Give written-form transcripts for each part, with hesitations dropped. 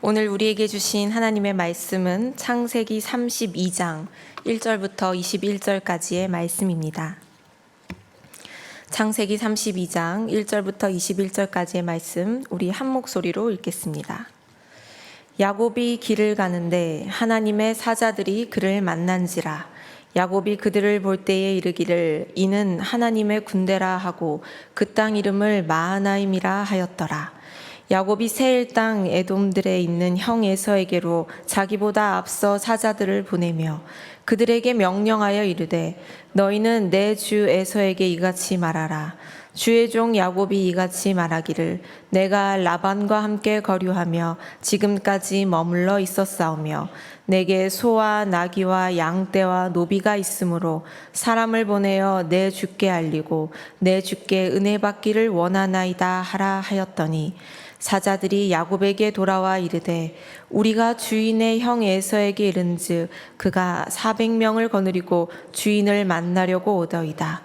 오늘 우리에게 주신 하나님의 말씀은 창세기 32장 1절부터 21절까지의 말씀입니다. 창세기 32장 1절부터 21절까지의 말씀 우리 한 목소리로 읽겠습니다. 야곱이 길을 가는데 하나님의 사자들이 그를 만난지라. 야곱이 그들을 볼 때에 이르기를 이는 하나님의 군대라 하고 그 땅 이름을 마하나임이라 하였더라. 야곱이 세일 땅 에돔들에 있는 형 에서에게로 자기보다 앞서 사자들을 보내며 그들에게 명령하여 이르되 너희는 내 주 에서에게 이같이 말하라. 주의 종 야곱이 이같이 말하기를 내가 라반과 함께 거류하며 지금까지 머물러 있었사오며 내게 소와 나귀와 양떼와 노비가 있으므로 사람을 보내어 내 주께 알리고 내 주께 은혜 받기를 원하나이다 하라 하였더니 사자들이 야곱에게 돌아와 이르되 우리가 주인의 형 에서에게 이른즉 그가 400명을 거느리고 주인을 만나려고 오더이다.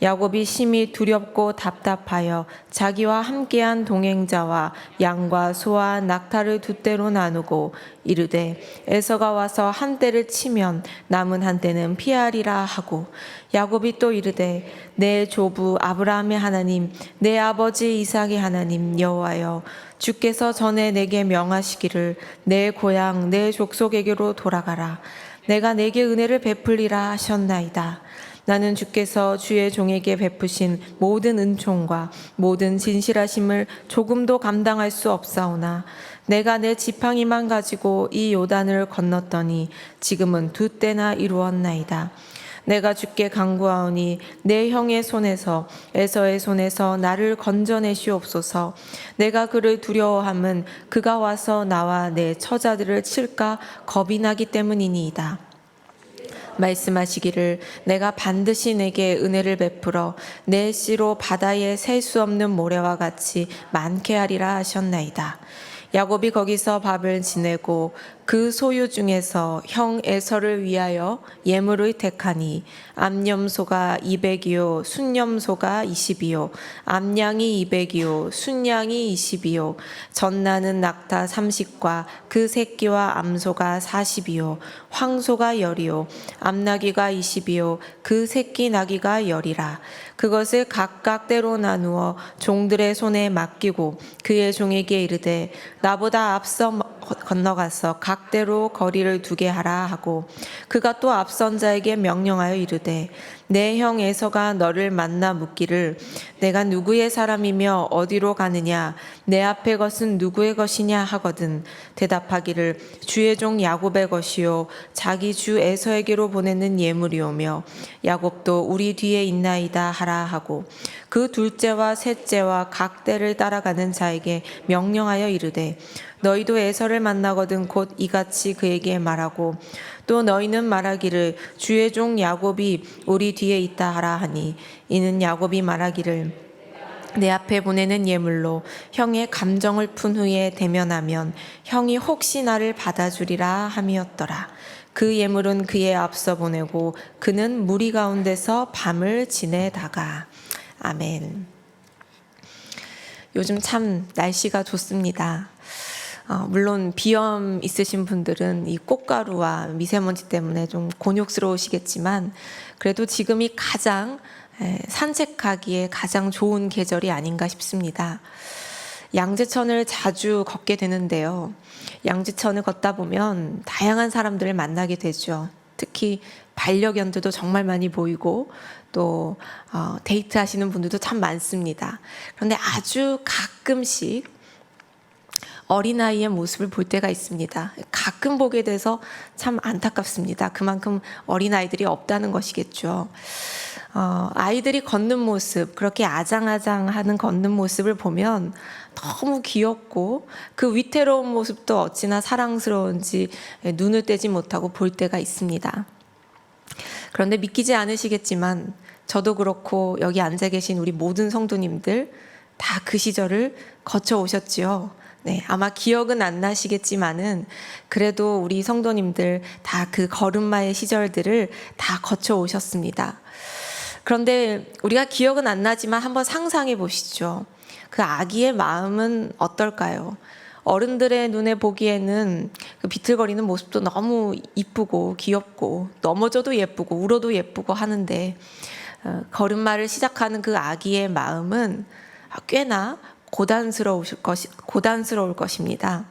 야곱이 심히 두렵고 답답하여 자기와 함께한 동행자와 양과 소와 낙타를 두 떼로 나누고 이르되 에서가 와서 한 떼를 치면 남은 한 떼는 피하리라 하고 야곱이 또 이르되 내 조부 아브라함의 하나님 내 아버지 이삭의 하나님 여호와여 주께서 전에 내게 명하시기를 내 고향 내 족속에게로 돌아가라. 내가 내게 은혜를 베풀리라 하셨나이다. 나는 주께서 주의 종에게 베푸신 모든 은총과 모든 진실하심을 조금도 감당할 수 없사오나 내가 내 지팡이만 가지고 이 요단을 건넜더니 지금은 두 때나 이루었나이다. 내가 주께 간구하오니 내 형의 손에서 에서의 손에서 나를 건져내시옵소서. 내가 그를 두려워함은 그가 와서 나와 내 처자들을 칠까 겁이 나기 때문이니이다. 말씀하시기를 내가 반드시 내게 은혜를 베풀어 내 씨로 바다에 셀 수 없는 모래와 같이 많게 하리라 하셨나이다. 야곱이 거기서 밥을 지내고 그 소유 중에서 형 에서를 위하여 예물을 택하니 암염소가 200이요 순염소가 20이요 암양이 200이요 순양이 20이요 젖나는 낙타 30과 그 새끼와 암소가 40이요 황소가 10이요 암나귀가 20이요 그 새끼 나귀가 10이라. 그것을 각각 때로 나누어 종들의 손에 맡기고 그의 종에게 이르되 나보다 앞서 건너가서 각대로 거리를 두게 하라 하고 그가 또 앞선 자에게 명령하여 이르되 내 형 에서가 너를 만나 묻기를 내가 누구의 사람이며 어디로 가느냐 내 앞의 것은 누구의 것이냐 하거든 대답하기를 주의 종 야곱의 것이요 자기 주 에서에게로 보내는 예물이오며 야곱도 우리 뒤에 있나이다 하라 하고 그 둘째와 셋째와 각 때를 따라가는 자에게 명령하여 이르되 너희도 에서를 만나거든 곧 이같이 그에게 말하고 또 너희는 말하기를 주의 종 야곱이 우리 뒤에 있다 하라 하니 이는 야곱이 말하기를 내 앞에 보내는 예물로 형의 감정을 푼 후에 대면하면 형이 혹시 나를 받아주리라 함이었더라. 그 예물은 그의 앞서 보내고 그는 무리 가운데서 밤을 지내다가. 아멘. 요즘 참 날씨가 좋습니다. 물론 비염 있으신 분들은 이 꽃가루와 미세먼지 때문에 좀 곤욕스러우시겠지만 그래도 지금이 가장 산책하기에 가장 좋은 계절이 아닌가 싶습니다. 양재천을 자주 걷게 되는데요. 양재천을 걷다 보면 다양한 사람들을 만나게 되죠. 특히 반려견들도 정말 많이 보이고 또 데이트하시는 분들도 참 많습니다. 그런데 아주 가끔씩 어린아이의 모습을 볼 때가 있습니다. 가끔 보게 돼서 참 안타깝습니다. 그만큼 어린아이들이 없다는 것이겠죠. 아이들이 걷는 모습, 그렇게 아장아장하는 걷는 모습을 보면 너무 귀엽고 그 위태로운 모습도 어찌나 사랑스러운지 눈을 떼지 못하고 볼 때가 있습니다. 그런데 믿기지 않으시겠지만 저도 그렇고 여기 앉아 계신 우리 모든 성도님들 다 그 시절을 거쳐오셨지요. 네, 아마 기억은 안 나시겠지만은 그래도 우리 성도님들 다 그 걸음마의 시절들을 다 거쳐오셨습니다. 그런데 우리가 기억은 안 나지만 한번 상상해 보시죠. 그 아기의 마음은 어떨까요? 어른들의 눈에 보기에는 그 비틀거리는 모습도 너무 이쁘고 귀엽고 넘어져도 예쁘고 울어도 예쁘고 하는데 걸음마를 시작하는 그 아기의 마음은 꽤나 고단스러울 것입니다.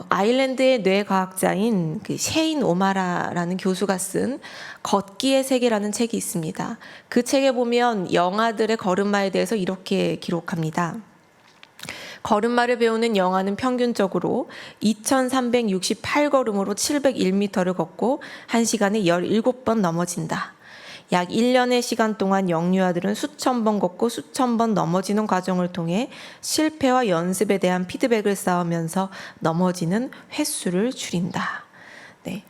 아일랜드의 뇌과학자인 그 셰인 오마라라는 교수가 쓴 걷기의 세계라는 책이 있습니다. 그 책에 보면 영아들의 걸음마에 대해서 이렇게 기록합니다. 걸음마를 배우는 영아는 평균적으로 2368걸음으로 701m를 걷고 1시간에 17번 넘어진다. 약 1년의 시간 동안 영유아들은 수천 번 걷고 수천 번 넘어지는 과정을 통해 실패와 연습에 대한 피드백을 쌓으면서 넘어지는 횟수를 줄인다. 네.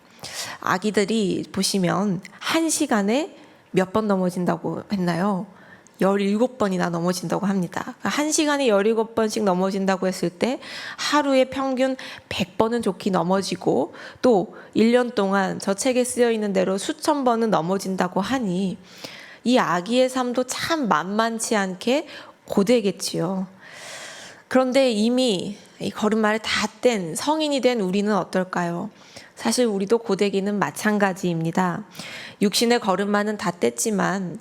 아기들이 보시면 1시간에 몇 번 넘어진다고 했나요? 17번이나 넘어진다고 합니다. 1시간에 17번씩 넘어진다고 했을 때 하루에 평균 100번은 좋게 넘어지고 또 1년 동안 저 책에 쓰여 있는 대로 수천 번은 넘어진다고 하니 이 아기의 삶도 참 만만치 않게 고되겠지요. 그런데 이미 이 걸음마를 다 뗀 성인이 된 우리는 어떨까요? 사실 우리도 고되기는 마찬가지입니다. 육신의 걸음마는 다 뗐지만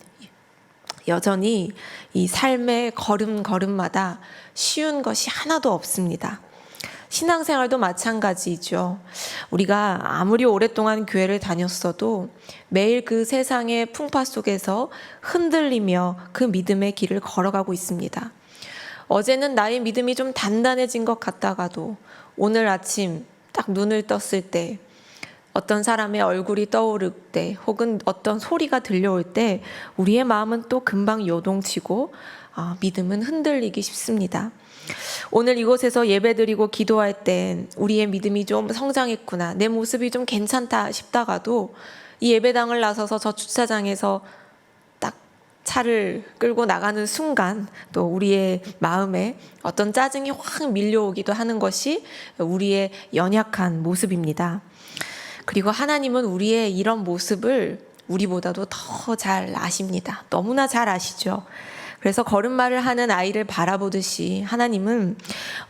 여전히 이 삶의 걸음마다 쉬운 것이 하나도 없습니다. 신앙생활도 마찬가지죠. 우리가 아무리 오랫동안 교회를 다녔어도 매일 그 세상의 풍파 속에서 흔들리며 그 믿음의 길을 걸어가고 있습니다. 어제는 나의 믿음이 좀 단단해진 것 같다가도 오늘 아침 딱 눈을 떴을 때 어떤 사람의 얼굴이 떠오를 때 혹은 어떤 소리가 들려올 때 우리의 마음은 또 금방 요동치고 믿음은 흔들리기 쉽습니다. 오늘 이곳에서 예배드리고 기도할 땐 우리의 믿음이 좀 성장했구나, 내 모습이 좀 괜찮다 싶다가도 이 예배당을 나서서 저 주차장에서 딱 차를 끌고 나가는 순간 또 우리의 마음에 어떤 짜증이 확 밀려오기도 하는 것이 우리의 연약한 모습입니다. 그리고 하나님은 우리의 이런 모습을 우리보다도 더 잘 아십니다. 너무나 잘 아시죠. 그래서 걸음마를 하는 아이를 바라보듯이 하나님은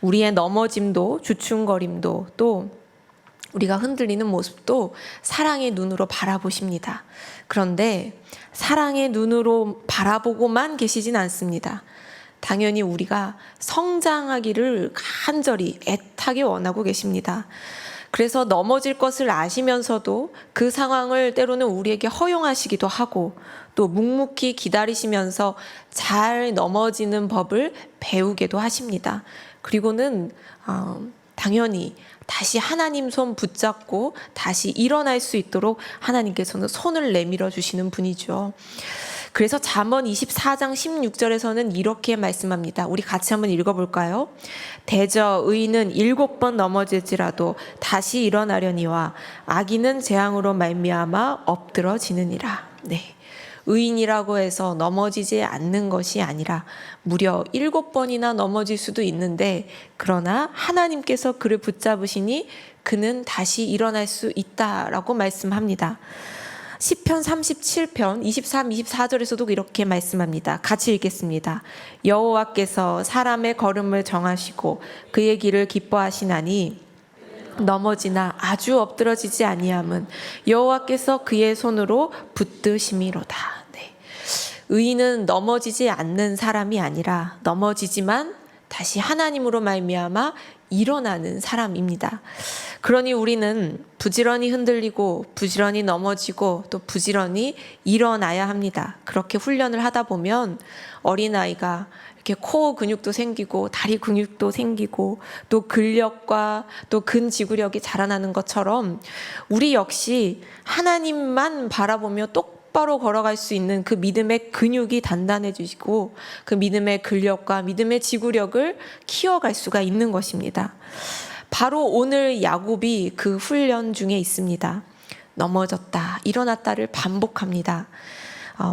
우리의 넘어짐도 주춤거림도 또 우리가 흔들리는 모습도 사랑의 눈으로 바라보십니다. 그런데 사랑의 눈으로 바라보고만 계시진 않습니다. 당연히 우리가 성장하기를 간절히 애타게 원하고 계십니다. 그래서 넘어질 것을 아시면서도 그 상황을 때로는 우리에게 허용하시기도 하고 또 묵묵히 기다리시면서 잘 넘어지는 법을 배우게도 하십니다. 그리고는 당연히 다시 하나님 손 붙잡고 다시 일어날 수 있도록 하나님께서는 손을 내밀어 주시는 분이죠. 그래서 잠언 24장 16절에서는 이렇게 말씀합니다. 우리 같이 한번 읽어볼까요? 대저 의인은 7번 넘어질지라도 다시 일어나려니와 악인은 재앙으로 말미암아 엎드러지느니라. 네. 의인이라고 해서 넘어지지 않는 것이 아니라 무려 7번이나 넘어질 수도 있는데 그러나 하나님께서 그를 붙잡으시니 그는 다시 일어날 수 있다라고 말씀합니다. 시편 37편 23, 24절에서도 이렇게 말씀합니다. 같이 읽겠습니다. 여호와께서 사람의 걸음을 정하시고 그의 길을 기뻐하시나니 넘어지나 아주 엎드러지지 아니함은 여호와께서 그의 손으로 붙드심이로다. 네. 의인은 넘어지지 않는 사람이 아니라 넘어지지만 다시 하나님으로 말미암아 일어나는 사람입니다. 그러니 우리는 부지런히 흔들리고 부지런히 넘어지고 또 부지런히 일어나야 합니다. 그렇게 훈련을 하다 보면 어린아이가 이렇게 코어 근육도 생기고 다리 근육도 생기고 또 근력과 또 근지구력이 자라나는 것처럼 우리 역시 하나님만 바라보며 똑바로 걸어갈 수 있는 그 믿음의 근육이 단단해지고 그 믿음의 근력과 믿음의 지구력을 키워갈 수가 있는 것입니다. 바로 오늘 야곱이 그 훈련 중에 있습니다. 넘어졌다, 일어났다를 반복합니다.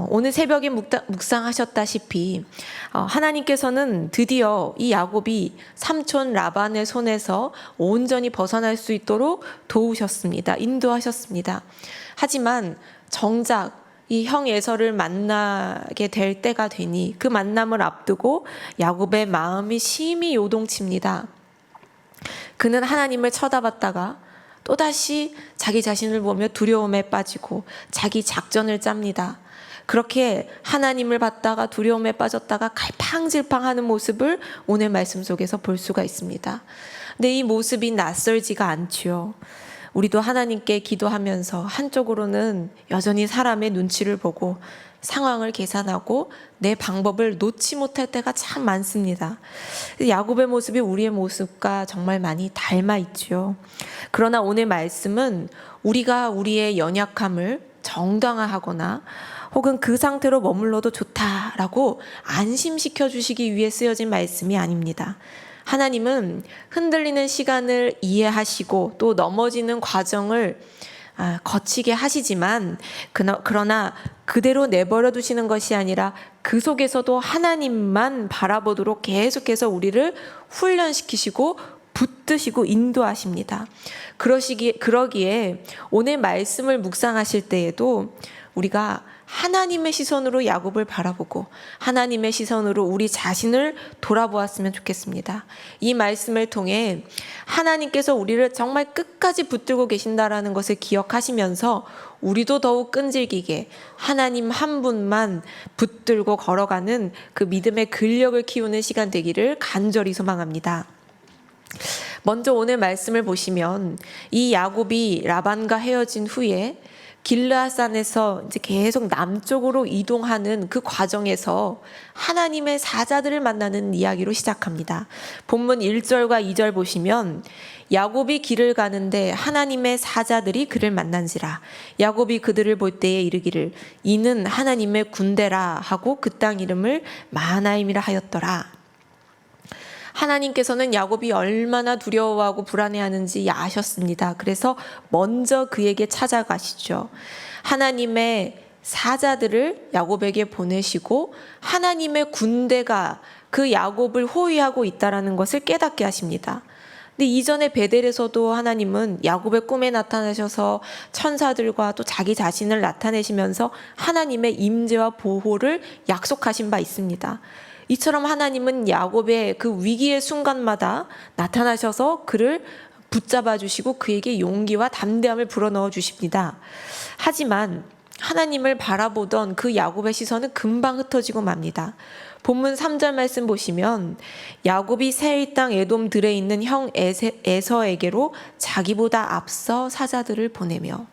오늘 새벽에 묵상하셨다시피 하나님께서는 드디어 이 야곱이 삼촌 라반의 손에서 온전히 벗어날 수 있도록 도우셨습니다. 인도하셨습니다. 하지만 정작 이 형 에서를 만나게 될 때가 되니 그 만남을 앞두고 야곱의 마음이 심히 요동칩니다. 그는 하나님을 쳐다봤다가 또다시 자기 자신을 보며 두려움에 빠지고 자기 작전을 짭니다. 그렇게 하나님을 봤다가 두려움에 빠졌다가 갈팡질팡하는 모습을 오늘 말씀 속에서 볼 수가 있습니다. 근데 이 모습이 낯설지가 않지요. 우리도 하나님께 기도하면서 한쪽으로는 여전히 사람의 눈치를 보고 상황을 계산하고 내 방법을 놓지 못할 때가 참 많습니다. 야곱의 모습이 우리의 모습과 정말 많이 닮아 있지요. 그러나 오늘 말씀은 우리가 우리의 연약함을 정당화하거나 혹은 그 상태로 머물러도 좋다라고 안심시켜 주시기 위해 쓰여진 말씀이 아닙니다. 하나님은 흔들리는 시간을 이해하시고 또 넘어지는 과정을 거치게 하시지만 그러나 그대로 내버려 두시는 것이 아니라 그 속에서도 하나님만 바라보도록 계속해서 우리를 훈련시키시고 붙드시고 인도하십니다. 그러기에 오늘 말씀을 묵상하실 때에도 우리가 하나님의 시선으로 야곱을 바라보고 하나님의 시선으로 우리 자신을 돌아보았으면 좋겠습니다. 이 말씀을 통해 하나님께서 우리를 정말 끝까지 붙들고 계신다라는 것을 기억하시면서 우리도 더욱 끈질기게 하나님 한 분만 붙들고 걸어가는 그 믿음의 근력을 키우는 시간 되기를 간절히 소망합니다. 먼저 오늘 말씀을 보시면 이 야곱이 라반과 헤어진 후에 길르앗산에서 이제 계속 남쪽으로 이동하는 그 과정에서 하나님의 사자들을 만나는 이야기로 시작합니다. 본문 1절과 2절 보시면 야곱이 길을 가는데 하나님의 사자들이 그를 만난지라 야곱이 그들을 볼 때에 이르기를 이는 하나님의 군대라 하고 그 땅 이름을 마하나임이라 하였더라. 하나님께서는 야곱이 얼마나 두려워하고 불안해하는지 아셨습니다. 그래서 먼저 그에게 찾아가시죠. 하나님의 사자들을 야곱에게 보내시고 하나님의 군대가 그 야곱을 호위하고 있다는 것을 깨닫게 하십니다. 근데 이전에 베델에서도 하나님은 야곱의 꿈에 나타나셔서 천사들과 또 자기 자신을 나타내시면서 하나님의 임재와 보호를 약속하신 바 있습니다. 이처럼 하나님은 야곱의 그 위기의 순간마다 나타나셔서 그를 붙잡아 주시고 그에게 용기와 담대함을 불어넣어 주십니다. 하지만 하나님을 바라보던 그 야곱의 시선은 금방 흩어지고 맙니다. 본문 3절 말씀 보시면 야곱이 세일 땅 에돔 들에 있는 형 에서에게로 자기보다 앞서 사자들을 보내며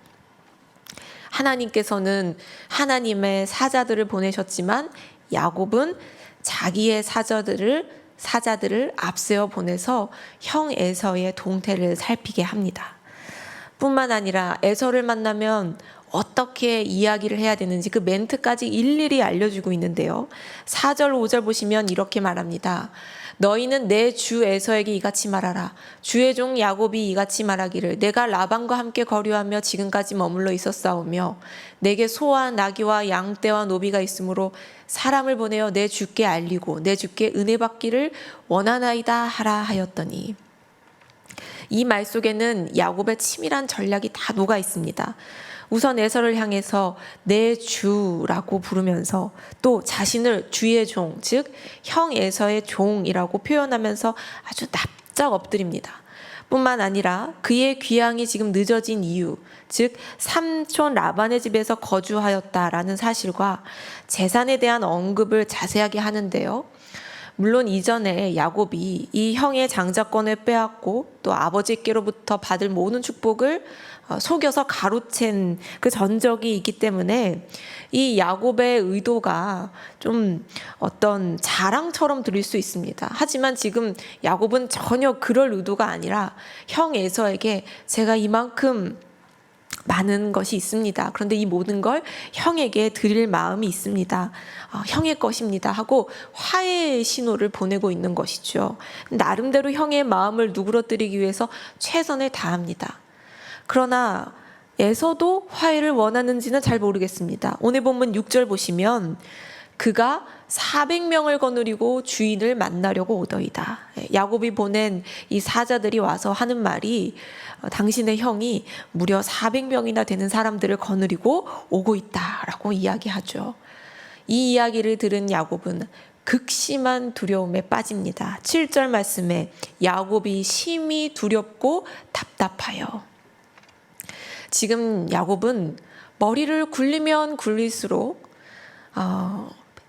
하나님께서는 하나님의 사자들을 보내셨지만 야곱은 자기의 사자들을 앞세워 보내서 형 에서의 동태를 살피게 합니다. 뿐만 아니라 에서를 만나면 어떻게 이야기를 해야 되는지 그 멘트까지 일일이 알려주고 있는데요. 4절 5절 보시면 이렇게 말합니다. 너희는 내 주 에서에게 이같이 말하라. 주의 종 야곱이 이같이 말하기를 내가 라반과 함께 거류하며 지금까지 머물러 있었사오며 내게 소와 나귀와 양떼와 노비가 있으므로 사람을 보내어 내 주께 알리고 내 주께 은혜 받기를 원하나이다 하라 하였더니 이 말 속에는 야곱의 치밀한 전략이 다 녹아 있습니다. 우선 에서를 향해서 내 주라고 부르면서 또 자신을 주의 종, 즉 형 에서의 종이라고 표현하면서 아주 납작 엎드립니다. 뿐만 아니라 그의 귀향이 지금 늦어진 이유, 즉 삼촌 라반의 집에서 거주하였다라는 사실과 재산에 대한 언급을 자세하게 하는데요. 물론 이전에 야곱이 이 형의 장자권을 빼앗고 또 아버지께로부터 받을 모든 축복을 속여서 가로챈 그 전적이 있기 때문에 이 야곱의 의도가 좀 어떤 자랑처럼 들릴 수 있습니다. 하지만 지금 야곱은 전혀 그럴 의도가 아니라 형 에서에게 제가 이만큼 많은 것이 있습니다. 그런데 이 모든 걸 형에게 드릴 마음이 있습니다. 형의 것입니다 하고 화해의 신호를 보내고 있는 것이죠. 나름대로 형의 마음을 누그러뜨리기 위해서 최선을 다합니다. 그러나 에서도 화해를 원하는지는 잘 모르겠습니다. 오늘 본문 6절 보시면 그가 400명을 거느리고 주인을 만나려고 오더이다. 야곱이 보낸 이 사자들이 와서 하는 말이 당신의 형이 무려 400명이나 되는 사람들을 거느리고 오고 있다라고 이야기하죠. 이 이야기를 들은 야곱은 극심한 두려움에 빠집니다. 7절 말씀에 야곱이 심히 두렵고 답답하여. 지금 야곱은 머리를 굴리면 굴릴수록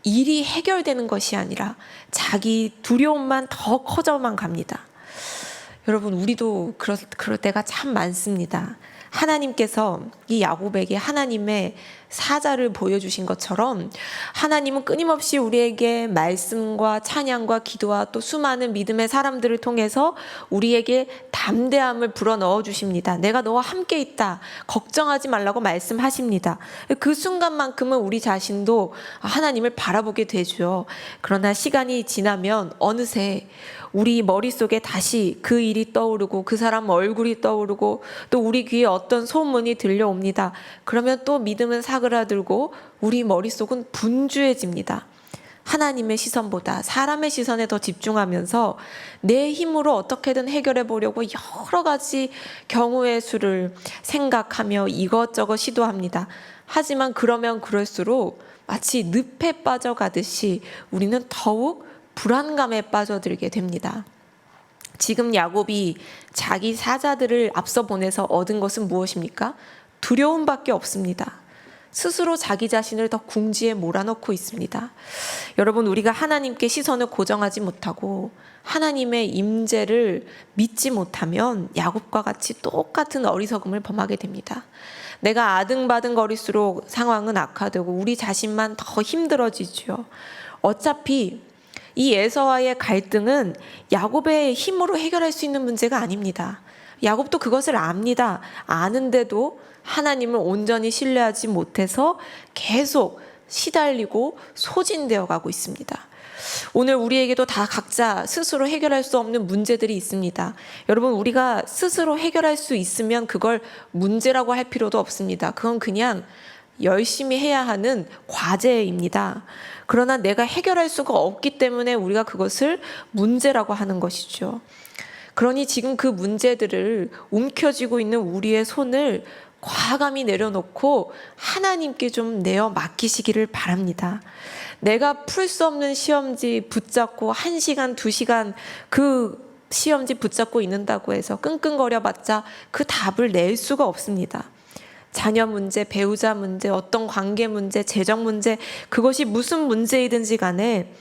일이 해결되는 것이 아니라 자기 두려움만 더 커져만 갑니다. 여러분, 우리도 그럴 때가 참 많습니다. 하나님께서 이 야곱에게 하나님의 사자를 보여주신 것처럼 하나님은 끊임없이 우리에게 말씀과 찬양과 기도와 또 수많은 믿음의 사람들을 통해서 우리에게 담대함을 불어넣어 주십니다. 내가 너와 함께 있다. 걱정하지 말라고 말씀하십니다. 그 순간만큼은 우리 자신도 하나님을 바라보게 되죠. 그러나 시간이 지나면 어느새 우리 머릿속에 다시 그 일이 떠오르고 그 사람 얼굴이 떠오르고 또 우리 귀에 어떤 소문이 들려옵니다. 그러면 또 믿음은 사그라들고 우리 머릿속은 분주해집니다. 하나님의 시선보다 사람의 시선에 더 집중하면서 내 힘으로 어떻게든 해결해 보려고 여러 가지 경우의 수를 생각하며 이것저것 시도합니다. 하지만 그러면 그럴수록 마치 늪에 빠져가듯이 우리는 더욱 불안감에 빠져들게 됩니다. 지금 야곱이 자기 사자들을 앞서 보내서 얻은 것은 무엇입니까? 두려움밖에 없습니다. 스스로 자기 자신을 더 궁지에 몰아넣고 있습니다. 여러분, 우리가 하나님께 시선을 고정하지 못하고 하나님의 임재를 믿지 못하면 야곱과 같이 똑같은 어리석음을 범하게 됩니다. 내가 아등바등거릴수록 상황은 악화되고 우리 자신만 더 힘들어지죠. 어차피 이 에서와의 갈등은 야곱의 힘으로 해결할 수 있는 문제가 아닙니다. 야곱도 그것을 압니다. 아는데도 하나님을 온전히 신뢰하지 못해서 계속 시달리고 소진되어 가고 있습니다. 오늘 우리에게도 다 각자 스스로 해결할 수 없는 문제들이 있습니다. 여러분, 우리가 스스로 해결할 수 있으면 그걸 문제라고 할 필요도 없습니다. 그건 그냥 열심히 해야 하는 과제입니다. 그러나 내가 해결할 수가 없기 때문에 우리가 그것을 문제라고 하는 것이죠. 그러니 지금 그 문제들을 움켜쥐고 있는 우리의 손을 과감히 내려놓고 하나님께 좀 내어 맡기시기를 바랍니다. 내가 풀 수 없는 시험지 붙잡고 1시간, 2시간 그 시험지 붙잡고 있는다고 해서 끙끙거려봤자 그 답을 낼 수가 없습니다. 자녀 문제, 배우자 문제, 어떤 관계 문제, 재정 문제, 그것이 무슨 문제이든지 간에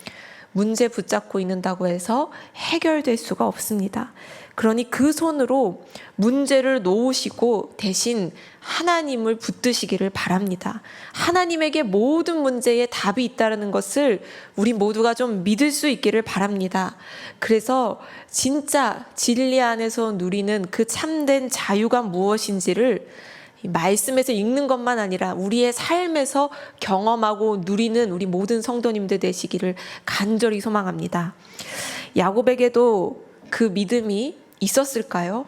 문제 붙잡고 있는다고 해서 해결될 수가 없습니다. 그러니 그 손으로 문제를 놓으시고 대신 하나님을 붙드시기를 바랍니다. 하나님에게 모든 문제에 답이 있다는 것을 우리 모두가 좀 믿을 수 있기를 바랍니다. 그래서 진짜 진리 안에서 누리는 그 참된 자유가 무엇인지를 말씀에서 읽는 것만 아니라 우리의 삶에서 경험하고 누리는 우리 모든 성도님들 되시기를 간절히 소망합니다. 야곱에게도 그 믿음이 있었을까요?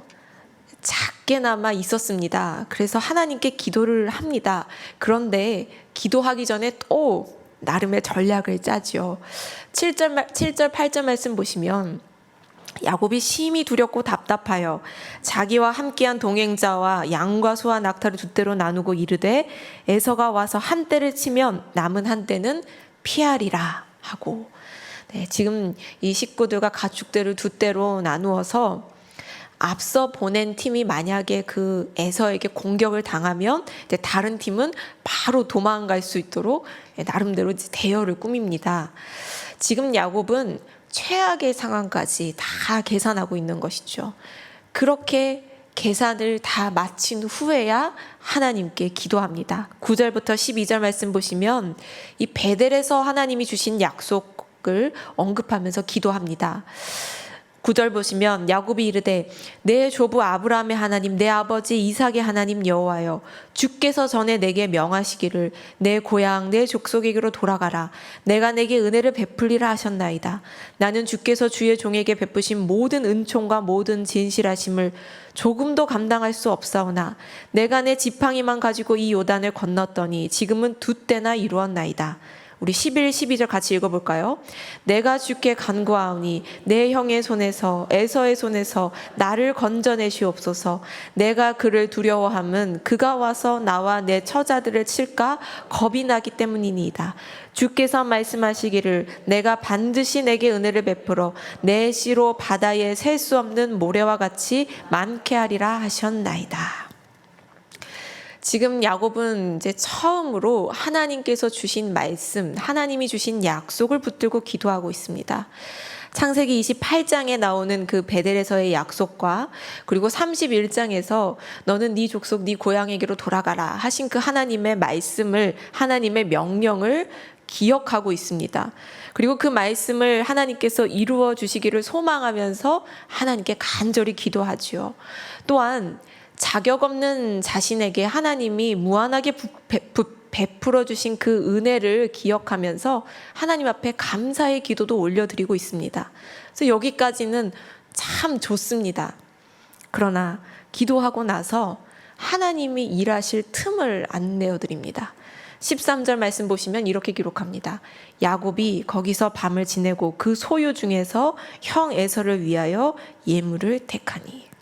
작게나마 있었습니다. 그래서 하나님께 기도를 합니다. 그런데 기도하기 전에 또 나름의 전략을 짜죠. 7절, 8절 말씀 보시면 야곱이 심히 두렵고 답답하여 자기와 함께한 동행자와 양과 소와 낙타를 두 떼로 나누고 이르되 에서가 와서 한 떼를 치면 남은 한 떼는 피하리라 하고, 지금 이 식구들과 가축들을 두 떼로 나누어서 앞서 보낸 팀이 만약에 그 에서에게 공격을 당하면 이제 다른 팀은 바로 도망갈 수 있도록 나름대로 이제 대여를 꾸밉니다. 지금 야곱은 최악의 상황까지 다 계산하고 있는 것이죠. 그렇게 계산을 다 마친 후에야 하나님께 기도합니다. 9절부터 12절 말씀 보시면 이 베델에서 하나님이 주신 약속을 언급하면서 기도합니다. 9절 보시면 야곱이 이르되 내 조부 아브라함의 하나님 내 아버지 이삭의 하나님 여호와여 주께서 전에 내게 명하시기를 내 고향 내 족속에게로 돌아가라 내가 내게 은혜를 베풀리라 하셨나이다. 나는 주께서 주의 종에게 베푸신 모든 은총과 모든 진실하심을 조금도 감당할 수 없사오나 내가 내 지팡이만 가지고 이 요단을 건넜더니 지금은 두 때나 이루었나이다. 우리 11, 12절 같이 읽어볼까요? 내가 주께 간구하오니 내 형의 손에서 에서의 손에서 나를 건져내시옵소서. 내가 그를 두려워함은 그가 와서 나와 내 처자들을 칠까 겁이 나기 때문이니이다. 주께서 말씀하시기를 내가 반드시 내게 은혜를 베풀어 내 씨로 바다에 셀 수 없는 모래와 같이 많게 하리라 하셨나이다. 지금 야곱은 이제 처음으로 하나님께서 주신 말씀, 하나님이 주신 약속을 붙들고 기도하고 있습니다. 창세기 28장에 나오는 그 베델에서의 약속과 그리고 31장에서 너는 네 족속 네 고향에게로 돌아가라 하신 그 하나님의 말씀을, 하나님의 명령을 기억하고 있습니다. 그리고 그 말씀을 하나님께서 이루어 주시기를 소망하면서 하나님께 간절히 기도하지요. 또한 자격 없는 자신에게 하나님이 무한하게 베풀어 주신 그 은혜를 기억하면서 하나님 앞에 감사의 기도도 올려드리고 있습니다. 그래서 여기까지는 참 좋습니다. 그러나 기도하고 나서 하나님이 일하실 틈을 안 내어드립니다. 13절 말씀 보시면 이렇게 기록합니다. 야곱이 거기서 밤을 지내고 그 소유 중에서 형 에서를 위하여 예물을 택하니.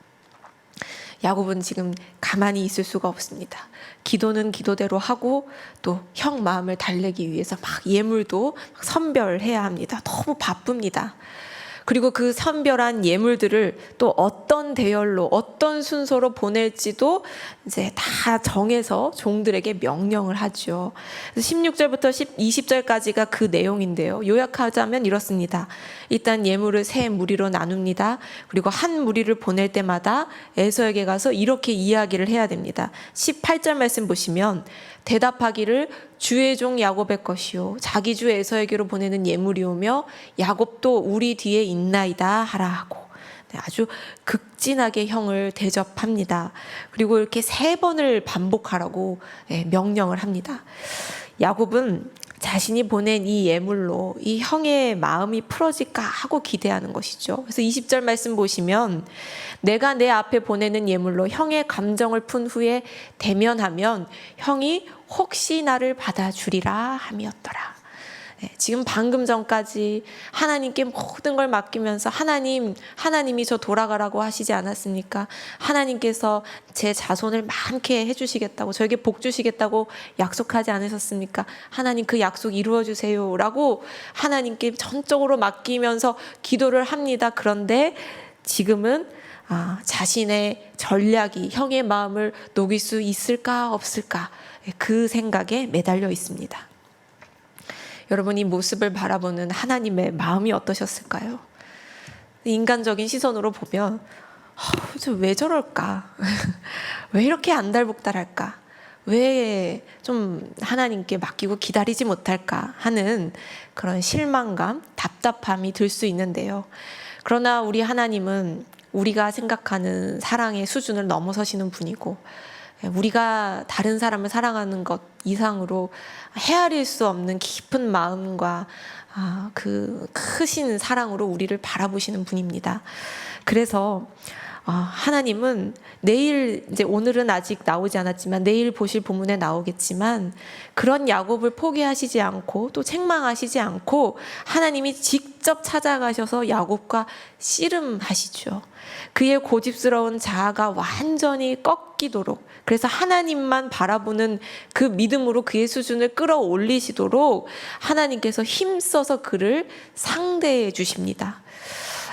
야곱은 지금 가만히 있을 수가 없습니다. 기도는 기도대로 하고 또 형 마음을 달래기 위해서 막 예물도 선별해야 합니다. 너무 바쁩니다. 그리고 그 선별한 예물들을 또 어떤 대열로 어떤 순서로 보낼지도 이제 다 정해서 종들에게 명령을 하죠. 16절부터 20절까지가 그 내용인데요. 요약하자면 이렇습니다. 일단 예물을 세 무리로 나눕니다. 그리고 한 무리를 보낼 때마다 에서에게 가서 이렇게 이야기를 해야 됩니다. 18절 말씀 보시면 대답하기를 주의 종 야곱의 것이요 자기 주 에서에게로 보내는 예물이오며 야곱도 우리 뒤에 있나이다 하라 하고 아주 극진하게 형을 대접합니다. 그리고 이렇게 3번을 반복하라고 명령을 합니다. 야곱은 자신이 보낸 이 예물로 이 형의 마음이 풀어질까 하고 기대하는 것이죠. 그래서 20절 말씀 보시면 내가 내 앞에 보내는 예물로 형의 감정을 푼 후에 대면하면 형이 혹시 나를 받아주리라 함이었더라. 지금 방금 전까지 하나님께 모든 걸 맡기면서 하나님이 저 돌아가라고 하시지 않았습니까? 하나님께서 제 자손을 많게 해주시겠다고 저에게 복 주시겠다고 약속하지 않으셨습니까? 하나님 그 약속 이루어 주세요 라고 하나님께 전적으로 맡기면서 기도를 합니다. 그런데 지금은 자신의 전략이 형의 마음을 녹일 수 있을까 없을까 그 생각에 매달려 있습니다. 여러분 이 모습을 바라보는 하나님의 마음이 어떠셨을까요? 인간적인 시선으로 보면 왜 저럴까? 왜 이렇게 안달복달할까? 왜 좀 하나님께 맡기고 기다리지 못할까 하는 그런 실망감, 답답함이 들 수 있는데요. 그러나 우리 하나님은 우리가 생각하는 사랑의 수준을 넘어서시는 분이고 우리가 다른 사람을 사랑하는 것 이상으로 헤아릴 수 없는 깊은 마음과 그 크신 사랑으로 우리를 바라보시는 분입니다. 그래서 하나님은 내일 이제 오늘은 아직 나오지 않았지만 내일 보실 본문에 나오겠지만 그런 야곱을 포기하시지 않고 또 책망하시지 않고 하나님이 직접 찾아가셔서 야곱과 씨름하시죠. 그의 고집스러운 자아가 완전히 꺾이도록 그래서 하나님만 바라보는 그 믿음으로 그의 수준을 끌어올리시도록 하나님께서 힘써서 그를 상대해 주십니다.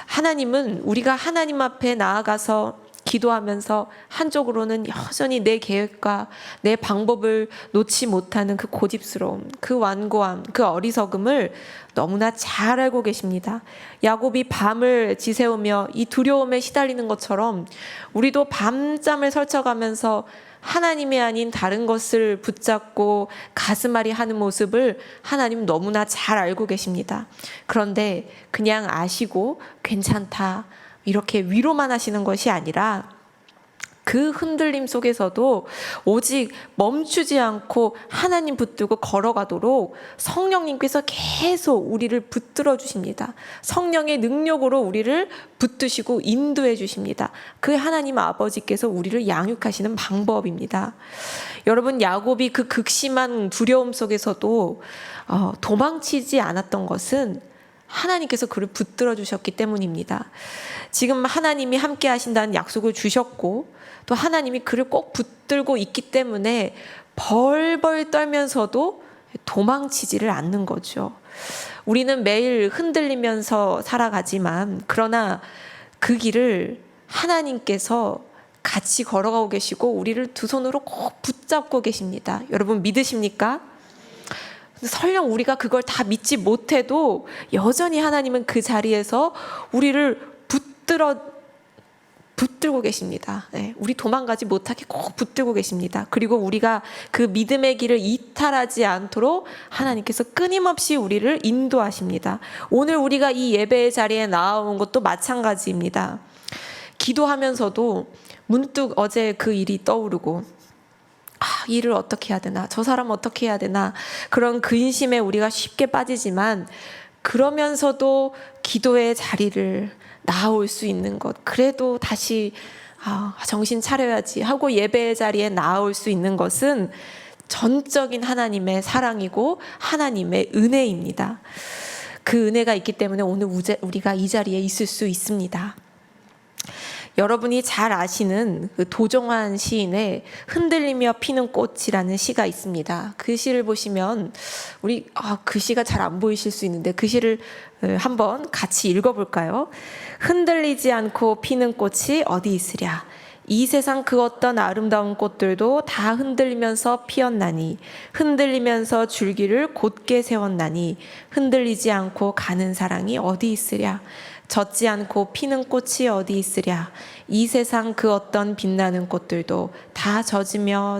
하나님은 우리가 하나님 앞에 나아가서 기도하면서 한쪽으로는 여전히 내 계획과 내 방법을 놓지 못하는 그 고집스러움, 그 완고함, 그 어리석음을 너무나 잘 알고 계십니다. 야곱이 밤을 지새우며 이 두려움에 시달리는 것처럼 우리도 밤잠을 설쳐가면서 하나님이 아닌 다른 것을 붙잡고 가슴앓이 하는 모습을 하나님 너무나 잘 알고 계십니다. 그런데 그냥 아시고 괜찮다 이렇게 위로만 하시는 것이 아니라 그 흔들림 속에서도 오직 멈추지 않고 하나님 붙들고 걸어가도록 성령님께서 계속 우리를 붙들어 주십니다. 성령의 능력으로 우리를 붙드시고 인도해 주십니다. 그 하나님 아버지께서 우리를 양육하시는 방법입니다. 여러분, 야곱이 그 극심한 두려움 속에서도 도망치지 않았던 것은 하나님께서 그를 붙들어 주셨기 때문입니다. 지금 하나님이 함께 하신다는 약속을 주셨고 또 하나님이 그를 꼭 붙들고 있기 때문에 벌벌 떨면서도 도망치지를 않는 거죠. 우리는 매일 흔들리면서 살아가지만 그러나 그 길을 하나님께서 같이 걸어가고 계시고 우리를 두 손으로 꼭 붙잡고 계십니다. 여러분 믿으십니까? 설령 우리가 그걸 다 믿지 못해도 여전히 하나님은 그 자리에서 우리를 붙들고 계십니다. 네, 우리 도망가지 못하게 꼭 붙들고 계십니다. 그리고 우리가 그 믿음의 길을 이탈하지 않도록 하나님께서 끊임없이 우리를 인도하십니다. 오늘 우리가 이 예배의 자리에 나온 것도 마찬가지입니다. 기도하면서도 문득 어제 그 일이 떠오르고 이 일을 어떻게 해야 되나, 저 사람 어떻게 해야 되나, 그런 근심에 우리가 쉽게 빠지지만 그러면서도 기도의 자리를 나올 수 있는 것, 그래도 다시 정신 차려야지 하고 예배의 자리에 나올 수 있는 것은 전적인 하나님의 사랑이고 하나님의 은혜입니다. 그 은혜가 있기 때문에 오늘 우리가 이 자리에 있을 수 있습니다. 여러분이 잘 아시는 그 도종환 시인의 흔들리며 피는 꽃이라는 시가 있습니다. 그 시를 보시면 우리 그 시가 잘 안 보이실 수 있는데 그 시를 한번 같이 읽어볼까요? 흔들리지 않고 피는 꽃이 어디 있으랴. 이 세상 그 어떤 아름다운 꽃들도 다 흔들리면서 피었나니 흔들리면서 줄기를 곧게 세웠나니 흔들리지 않고 가는 사랑이 어디 있으랴. 젖지 않고 피는 꽃이 어디 있으랴. 이 세상 그 어떤 빛나는 꽃들도 다 젖으며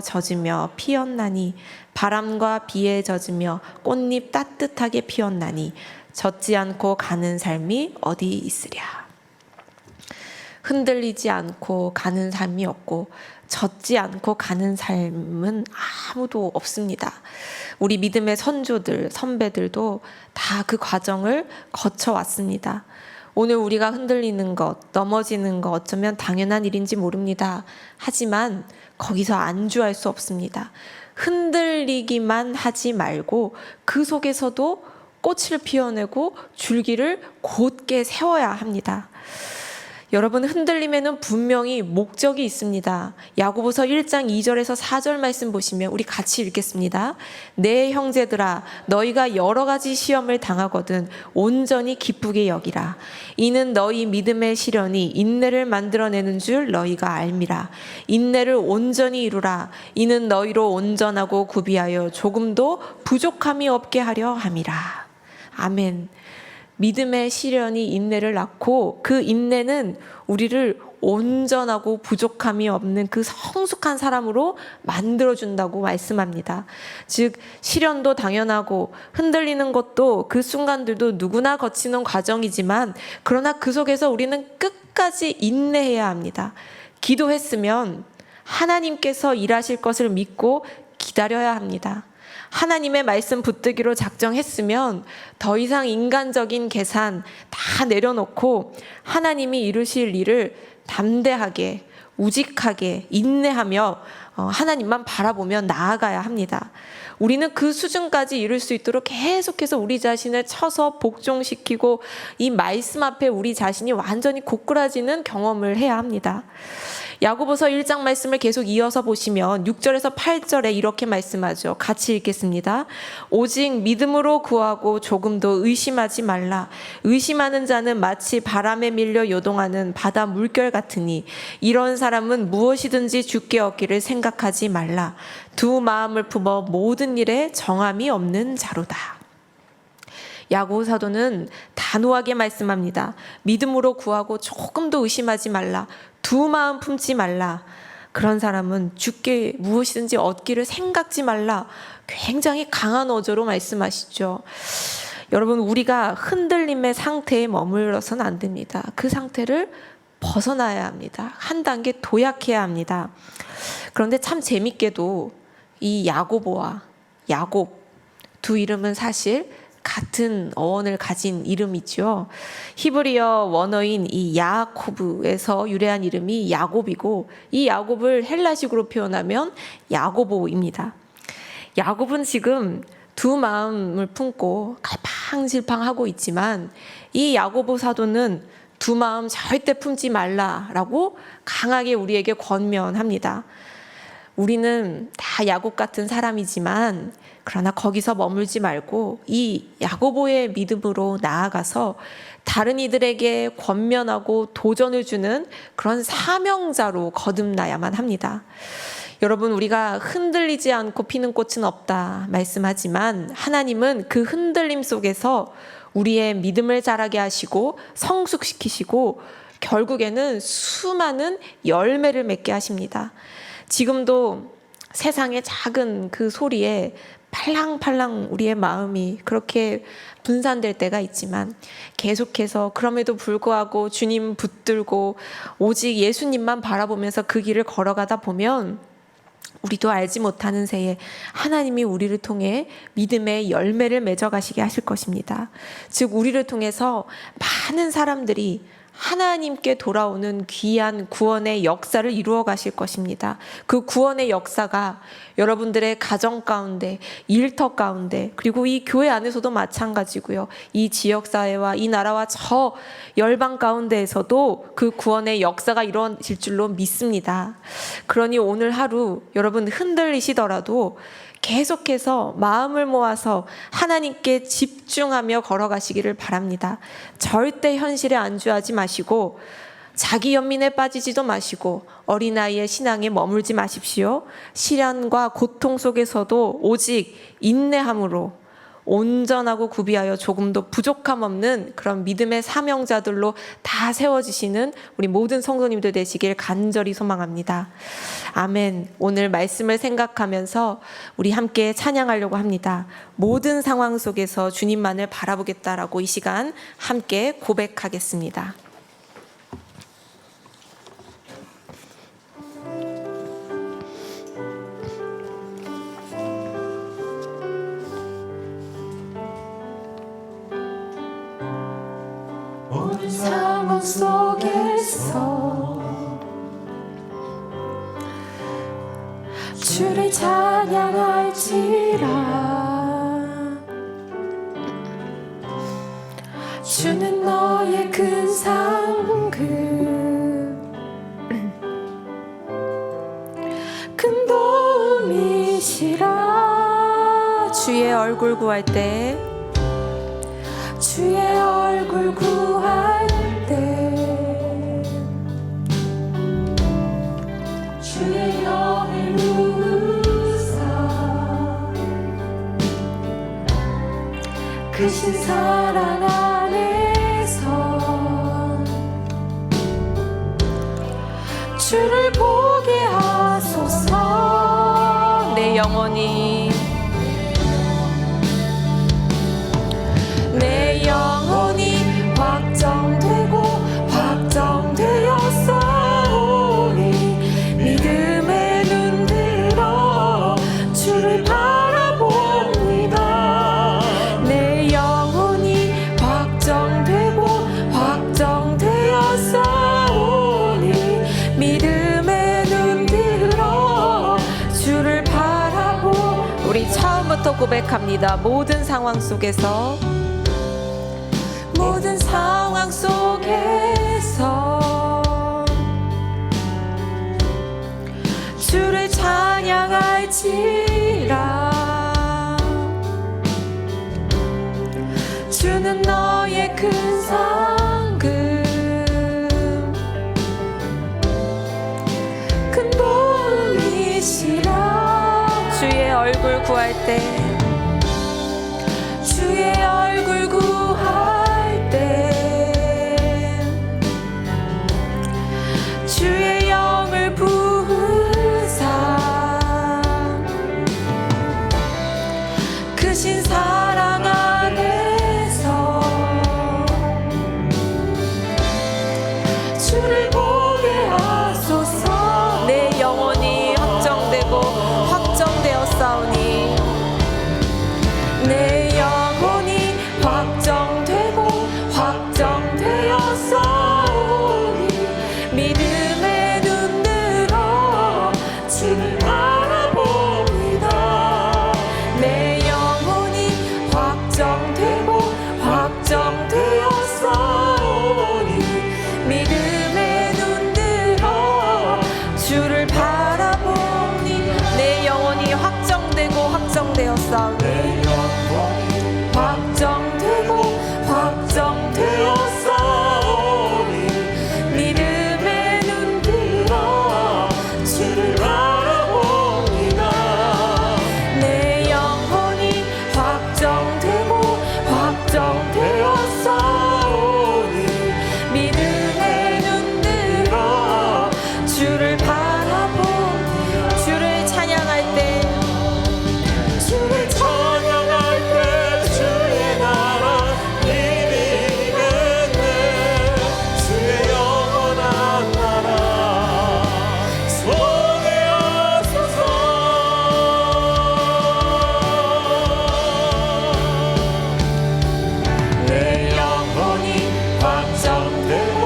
피었나니 바람과 비에 젖으며 꽃잎 따뜻하게 피었나니 젖지 않고 가는 삶이 어디 있으랴. 흔들리지 않고 가는 삶이 없고 젖지 않고 가는 삶은 아무도 없습니다. 우리 믿음의 선조들, 선배들도 다 그 과정을 거쳐왔습니다. 오늘 우리가 흔들리는 것, 넘어지는 것 어쩌면 당연한 일인지 모릅니다. 하지만 거기서 안주할 수 없습니다. 흔들리기만 하지 말고 그 속에서도 꽃을 피워내고 줄기를 곧게 세워야 합니다. 여러분, 흔들림에는 분명히 목적이 있습니다. 야고보서 1장 2절에서 4절 말씀 보시면 우리 같이 읽겠습니다. 내 형제들아, 너희가 여러 가지 시험을 당하거든 온전히 기쁘게 여기라. 이는 너희 믿음의 시련이 인내를 만들어내는 줄 너희가 알미라. 인내를 온전히 이루라. 이는 너희로 온전하고 구비하여 조금도 부족함이 없게 하려 함이라. 아멘. 믿음의 시련이 인내를 낳고 그 인내는 우리를 온전하고 부족함이 없는 그 성숙한 사람으로 만들어준다고 말씀합니다. 즉 시련도 당연하고 흔들리는 것도 그 순간들도 누구나 거치는 과정이지만 그러나 그 속에서 우리는 끝까지 인내해야 합니다. 기도했으면 하나님께서 일하실 것을 믿고 기다려야 합니다. 하나님의 말씀 붙들기로 작정했으면 더 이상 인간적인 계산 다 내려놓고 하나님이 이루실 일을 담대하게 우직하게 인내하며 하나님만 바라보며 나아가야 합니다. 우리는 그 수준까지 이룰 수 있도록 계속해서 우리 자신을 쳐서 복종시키고 이 말씀 앞에 우리 자신이 완전히 고꾸라지는 경험을 해야 합니다. 야고보서 1장 말씀을 계속 이어서 보시면 6절에서 8절에 이렇게 말씀하죠. 같이 읽겠습니다. 오직 믿음으로 구하고 조금도 의심하지 말라. 의심하는 자는 마치 바람에 밀려 요동하는 바다 물결 같으니 이런 사람은 무엇이든지 주께 얻기를 생각하지 말라. 두 마음을 품어 모든 일에 정함이 없는 자로다. 야고보 사도는 단호하게 말씀합니다. 믿음으로 구하고 조금도 의심하지 말라. 두 마음 품지 말라. 그런 사람은 주께 무엇이든지 얻기를 생각지 말라. 굉장히 강한 어조로 말씀하시죠. 여러분, 우리가 흔들림의 상태에 머물러서는 안 됩니다. 그 상태를 벗어나야 합니다. 한 단계 도약해야 합니다. 그런데 참 재밌게도 이 야고보와 야곱 두 이름은 사실 같은 어원을 가진 이름이죠. 히브리어 원어인 이 야코브에서 유래한 이름이 야곱이고, 이 야곱을 헬라식으로 표현하면 야고보입니다. 야곱은 지금 두 마음을 품고 갈팡질팡하고 있지만, 이 야고보 사도는 두 마음 절대 품지 말라라고 강하게 우리에게 권면합니다. 우리는 다 야곱 같은 사람이지만, 그러나 거기서 머물지 말고 이 야고보의 믿음으로 나아가서 다른 이들에게 권면하고 도전을 주는 그런 사명자로 거듭나야만 합니다. 여러분, 우리가 흔들리지 않고 피는 꽃은 없다 말씀하지만, 하나님은 그 흔들림 속에서 우리의 믿음을 자라게 하시고 성숙시키시고 결국에는 수많은 열매를 맺게 하십니다. 지금도 세상의 작은 그 소리에 팔랑팔랑 우리의 마음이 그렇게 분산될 때가 있지만, 계속해서 그럼에도 불구하고 주님 붙들고 오직 예수님만 바라보면서 그 길을 걸어가다 보면 우리도 알지 못하는 새에 하나님이 우리를 통해 믿음의 열매를 맺어가시게 하실 것입니다. 즉, 우리를 통해서 많은 사람들이 하나님께 돌아오는 귀한 구원의 역사를 이루어 가실 것입니다. 그 구원의 역사가 여러분들의 가정 가운데, 일터 가운데, 그리고 이 교회 안에서도 마찬가지고요. 이 지역사회와 이 나라와 저 열방 가운데에서도 그 구원의 역사가 이루어질 줄로 믿습니다. 그러니 오늘 하루 여러분 흔들리시더라도 계속해서 마음을 모아서 하나님께 집중하며 걸어가시기를 바랍니다. 절대 현실에 안주하지 마시고 자기 연민에 빠지지도 마시고 어린아이의 신앙에 머물지 마십시오. 시련과 고통 속에서도 오직 인내함으로 온전하고 구비하여 조금도 부족함 없는 그런 믿음의 사명자들로 다 세워지시는 우리 모든 성도님들 되시길 간절히 소망합니다. 아멘. 오늘 말씀을 생각하면서 우리 함께 찬양하려고 합니다. 모든 상황 속에서 주님만을 바라보겠다라고 이 시간 함께 고백하겠습니다. 모든 상황 속에서 주를 찬양할지라. 주는 너의 큰 상급, 큰 도움이시라. 주의 얼굴 구할 때, 주의 얼굴 구할 때, 주의 영을 부으사 크신 사랑 안에서 주를 보게 하소서. 내 영혼이 내 영혼이 확정되고 확정되었사오니 믿음의 눈 들어 주를 바라봅니다. 내 영혼이 확정되고 확정되었사오니 믿음의 눈 들어 주를 바라봅니다. 우리 처음부터 고백합니다. 모든 상황 속에서, 모든 상황 속에서 주를 찬양할지라. 주는 너의 큰 상급, 큰 도움이시라. 주의 얼굴 구할 때, 주의 얼굴 구할 때, 주의 영을 부으사 크신 사랑 안에서 주를 주를 바라보니 내 영혼이 확정되고 확정되었사오니 확정되고 확정되었사오니 믿음의 눈 들어 주를 바라봅니다. 내 영혼이 확정되고 확정되었사오니 믿음의 눈 들어 주를 바라봅니다. 주를 찬양할 때 주를 찬양할 때 주의 나라 힘이 있네. 주의 영원한 나라 소개하소서. 내 영혼이 확정되고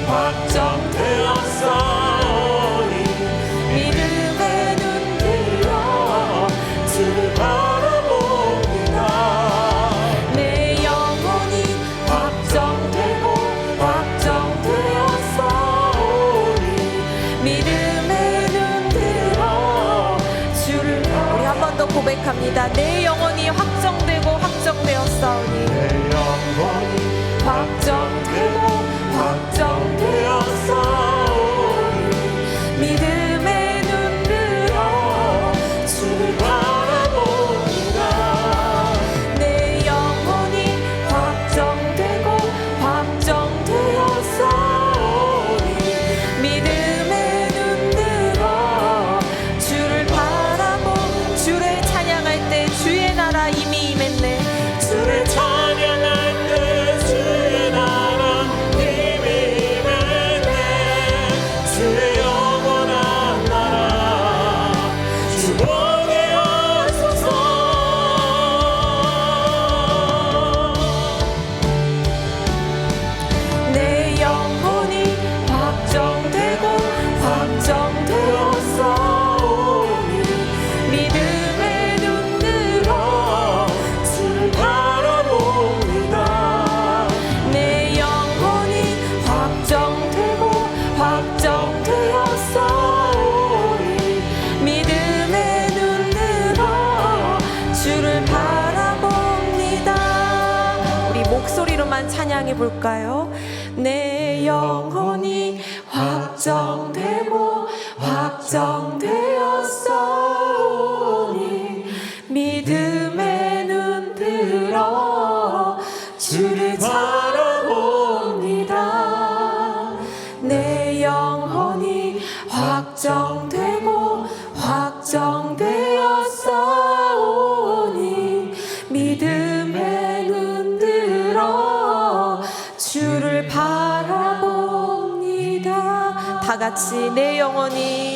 확정되었사오니 믿음의 눈 들어 주를 바라봅니다. 내 영혼이 확정되고 확정되었사오니 믿음의 눈 들어 주를 우리 한 번 더 고백합니다. 내 영혼이 확정되고 확정되었사오니 내 영혼이 확정되고 확정되었사오니 믿음의 눈 들어 주를 바라봅니다. 내 영혼이 확정되고 확정되었사오니 믿음의 눈 들어 주를 바라보. 주를 찬양할 때 주의 나라 이미 임했네. 주를 찬양할 때 주의 나라 힘이 임했네. 주의 영원한 나라 주보게 하소서. 내 영혼이 확정되고 확정되었사오니 믿음의 눈 들어 주를 바라봅니다. 내 영혼이 확정되고 확정되었사오니 믿음의 눈 들어 주를 바라봅니다. 우리 목소리로만 찬양해 볼까요? 내 영혼이 확정되고 확정되었사오니 믿음의 눈 들어 주를 바라봅니다. 내 영혼이 확정되고 확정되었사오니 믿음의 눈 들어 주를 바라봅니다. 다 같이 내 영혼이